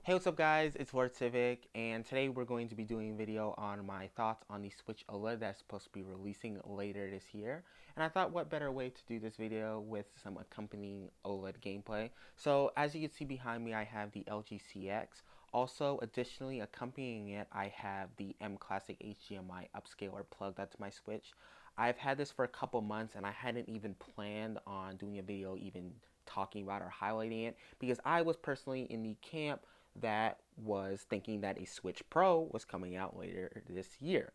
Hey, what's up guys, it's Lord Civic, and today we're going to be doing a video on my thoughts on the Switch OLED that's supposed to be releasing later this year. And I thought what better way to do this video with some accompanying OLED gameplay. So as you can see behind me, I have the LG CX. Also, additionally accompanying it, I have the M Classic HDMI upscaler plugged onto my Switch. I've had this for a couple months and I hadn't even planned on doing a video even talking about or highlighting it because I was personally in the camp that was thinking that a Switch Pro was coming out later this year.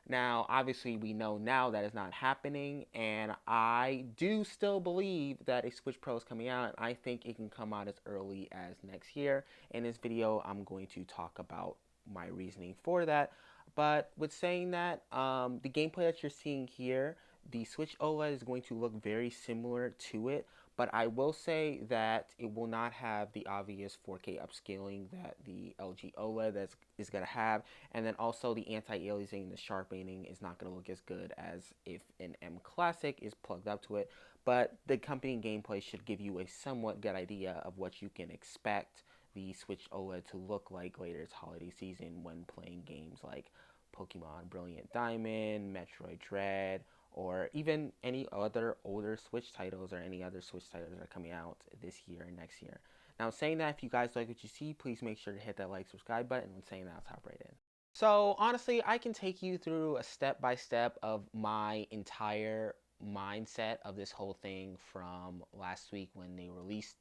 Now, obviously, we know now that is not happening, and I do still believe that a Switch Pro is coming out. I think it can come out as early as next year. In this video, I'm going to talk about my reasoning for that. But with saying that, the gameplay that you're seeing here, the Switch OLED is going to look very similar to it, but I will say that it will not have the obvious 4K upscaling that the LG OLED is going to have, and then also the anti-aliasing and the sharpening is not going to look as good as if an M Classic is plugged up to it, but the accompanying gameplay should give you a somewhat good idea of what you can expect the Switch OLED to look like later this holiday season when playing games like Pokemon Brilliant Diamond, Metroid Dread, or even any other older Switch titles or any other Switch titles that are coming out this year and next year. Now, saying that, if you guys like what you see, please make sure to hit that like, subscribe button. When saying that, I'll hop right in. So, honestly, I can take you through a step-by-step of my entire mindset of this whole thing from last week when they released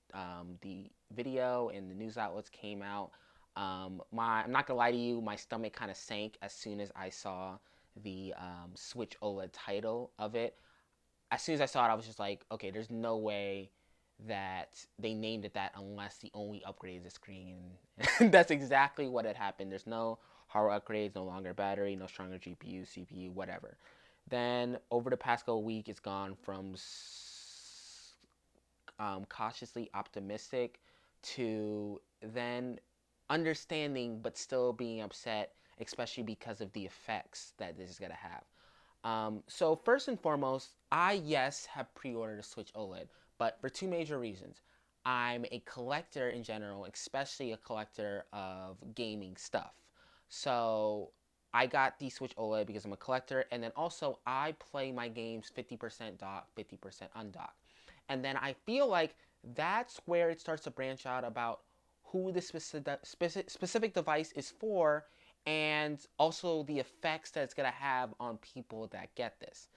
the video and the news outlets came out. I'm not gonna lie to you, my stomach kind of sank as soon as I saw the Switch OLED title of it. As soon as I saw it, I was just like, okay, there's no way that they named it that unless the only upgrade is the screen. And that's exactly what had happened. There's no hardware upgrades, no longer battery, no stronger GPU, CPU, whatever. Then over the past couple weeks, it's gone from cautiously optimistic to then understanding but still being upset, especially because of the effects that this is going to have. So first and foremost, yes, have pre-ordered a Switch OLED, but for two major reasons. I'm a collector in general, especially a collector of gaming stuff. So I got the Switch OLED because I'm a collector, and then also I play my games 50% dock, 50% undock. And then I feel like that's where it starts to branch out about who the specific device is for, and also the effects that it's going to have on people that get this.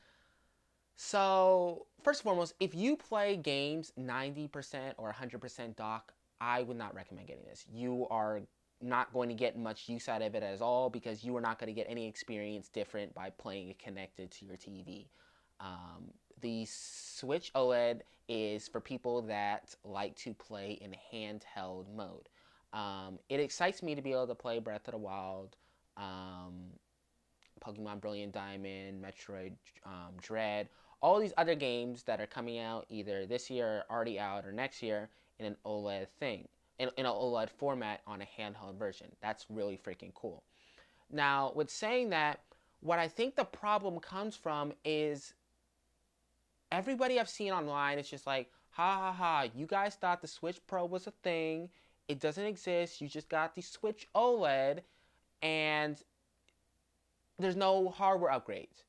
So, first and foremost, if you play games 90% or 100% dock, I would not recommend getting this. You are not going to get much use out of it at all because you are not going to get any experience different by playing it connected to your TV. The Switch OLED is for people that like to play in handheld mode. It excites me to be able to play Breath of the Wild, Pokemon Brilliant Diamond, Metroid Dread, all these other games that are coming out either this year, or already out, or next year in an OLED thing, in an OLED format on a handheld version. That's really freaking cool. Now, with saying that, what I think the problem comes from is everybody I've seen online is just like, ha ha ha, you guys thought the Switch Pro was a thing. It doesn't exist. You just got the Switch OLED, and there's no hardware upgrades.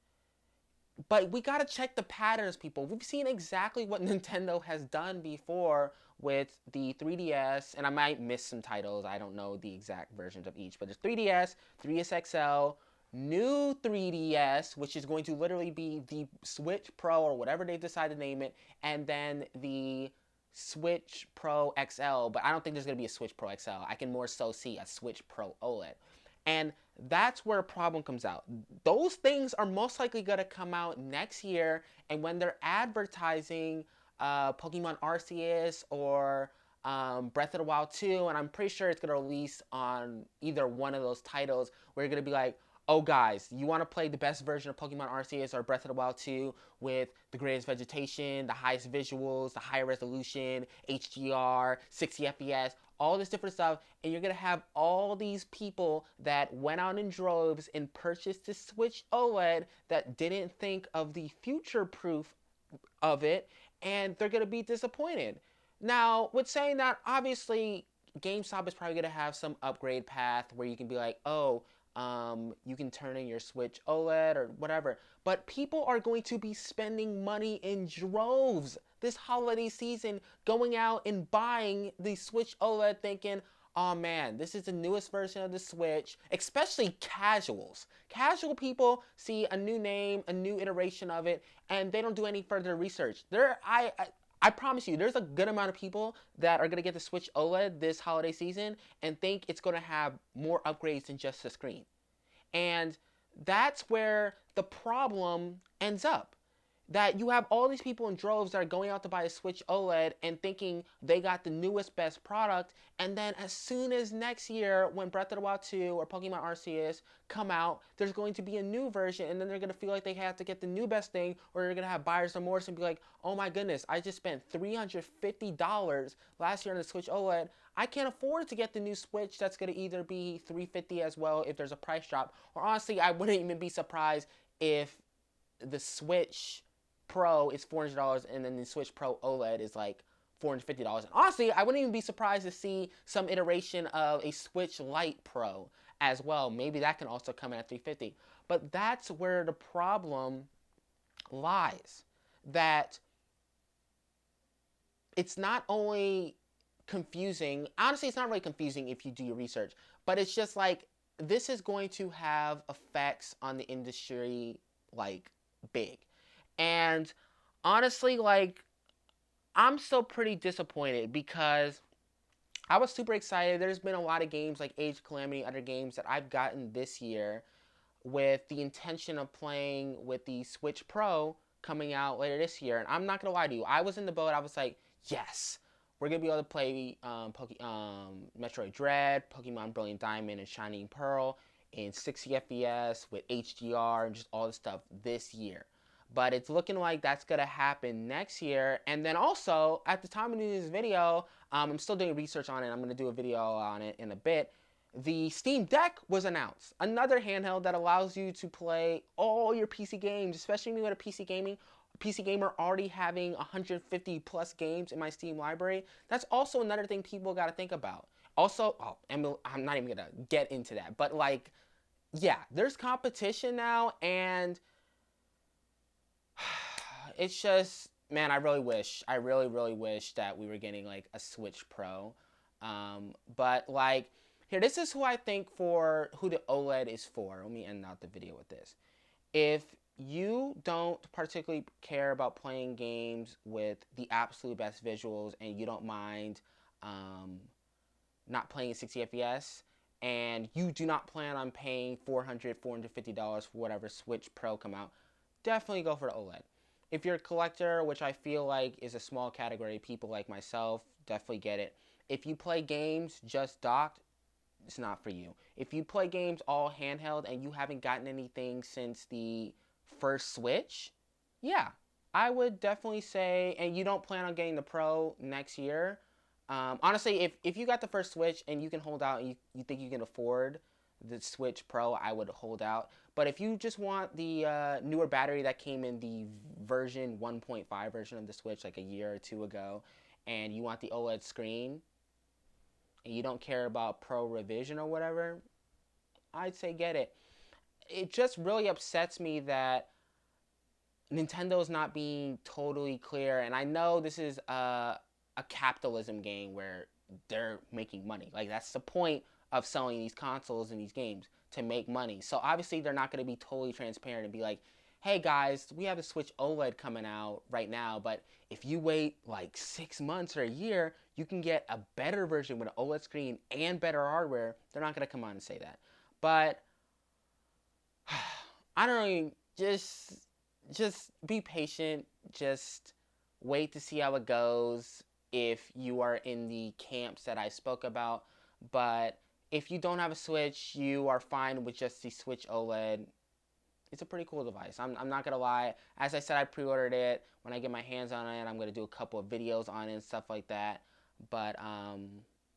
But we gotta check the patterns, people. We've seen exactly what Nintendo has done before with the 3DS, and I might miss some titles. I don't know the exact versions of each, but there's 3DS, 3DS XL, new 3DS, which is going to literally be the Switch Pro or whatever they decide to name it, and then the Switch Pro XL, but I don't think there's going to be a Switch Pro XL. I can more so see a Switch Pro OLED. And that's where a problem comes out. Those things are most likely going to come out next year, and when they're advertising Pokemon Arceus or Breath of the Wild 2, and I'm pretty sure it's going to release on either one of those titles, where you're going to be like, oh guys, you want to play the best version of Pokemon Arceus or Breath of the Wild 2 with the greatest vegetation, the highest visuals, the higher resolution, HDR, 60 FPS, all this different stuff, and you're going to have all these people that went out in droves and purchased the Switch OLED that didn't think of the future proof of it, and they're going to be disappointed. Now, with saying that, obviously, GameStop is probably going to have some upgrade path where you can be like, oh, you can turn in your Switch OLED or whatever. But people are going to be spending money in droves this holiday season, going out and buying the Switch OLED thinking, oh man, this is the newest version of the Switch, especially casuals. Casual people see a new name, a new iteration of it, and they don't do any further research. I promise you, there's a good amount of people that are going to get the Switch OLED this holiday season and think it's going to have more upgrades than just the screen. And that's where the problem ends up. That you have all these people in droves that are going out to buy a Switch OLED and thinking they got the newest, best product, and then as soon as next year, when Breath of the Wild 2 or Pokemon Arceus come out, there's going to be a new version, and then they're going to feel like they have to get the new best thing, or they're going to have buyer's remorse and be like, oh my goodness, I just spent $350 last year on the Switch OLED. I can't afford to get the new Switch that's going to either be $350 as well if there's a price drop, or honestly, I wouldn't even be surprised if the Switch Pro is $400 and then the Switch Pro OLED is like $450. And honestly, I wouldn't even be surprised to see some iteration of a Switch Lite Pro as well. Maybe that can also come in at $350. But that's where the problem lies. That it's not only confusing, honestly, it's not really confusing if you do your research, but it's just like, this is going to have effects on the industry, like, big. And honestly, like, I'm still pretty disappointed because I was super excited. There's been a lot of games like Age of Calamity, other games that I've gotten this year with the intention of playing with the Switch Pro coming out later this year. And I'm not going to lie to you. I was in the boat. I was like, yes, we're going to be able to play Metroid Dread, Pokemon Brilliant Diamond, and Shining Pearl in 60 FPS with HDR and just all this stuff this year. But it's looking like that's going to happen next year. And then also, at the time of doing this video, I'm still doing research on it. I'm going to do a video on it in a bit. The Steam Deck was announced. Another handheld that allows you to play all your PC games, especially when you go to PC gamer already having 150 plus games in my Steam library. That's also another thing people got to think about. Also, I'm not even going to get into that. But like, yeah, there's competition now, and it's just, man, I really wish that we were getting like a Switch Pro. But like, here, this is who I think who the OLED is for. Let me end out the video with this. If you don't particularly care about playing games with the absolute best visuals and you don't mind not playing 60 FPS, and you do not plan on paying $400, $450 for whatever Switch Pro come out, definitely go for the OLED. If you're a collector, which I feel like is a small category of people like myself, definitely get it. If you play games just docked, it's not for you. If you play games all handheld and you haven't gotten anything since the first Switch, yeah, I would definitely say, and you don't plan on getting the Pro next year, honestly, if you got the first Switch and you can hold out and you think you can afford the Switch Pro, I would hold out. But if you just want the newer battery that came in the version 1.5 version of the Switch like a year or two ago, and you want the OLED screen, and you don't care about Pro revision or whatever, I'd say get it. It just really upsets me that Nintendo's not being totally clear, and I know this is a capitalism game where they're making money. Like, that's the point of selling these consoles and these games, to make money. So obviously they're not going to be totally transparent and be like, hey guys, we have a Switch OLED coming out right now, but if you wait like 6 months or a year, you can get a better version with an OLED screen and better hardware. They're not going to come on and say that. But I don't know, just be patient. Just wait to see how it goes if you are in the camps that I spoke about. But if you don't have a Switch, you are fine with just the Switch OLED. It's a pretty cool device. I'm not going to lie. As I said, I pre-ordered it. When I get my hands on it, I'm going to do a couple of videos on it and stuff like that. But,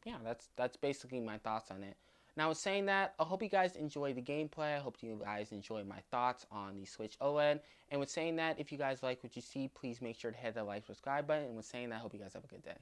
yeah, that's basically my thoughts on it. Now, with saying that, I hope you guys enjoyed the gameplay. I hope you guys enjoyed my thoughts on the Switch OLED. And with saying that, if you guys like what you see, please make sure to hit the like, subscribe button. And with saying that, I hope you guys have a good day.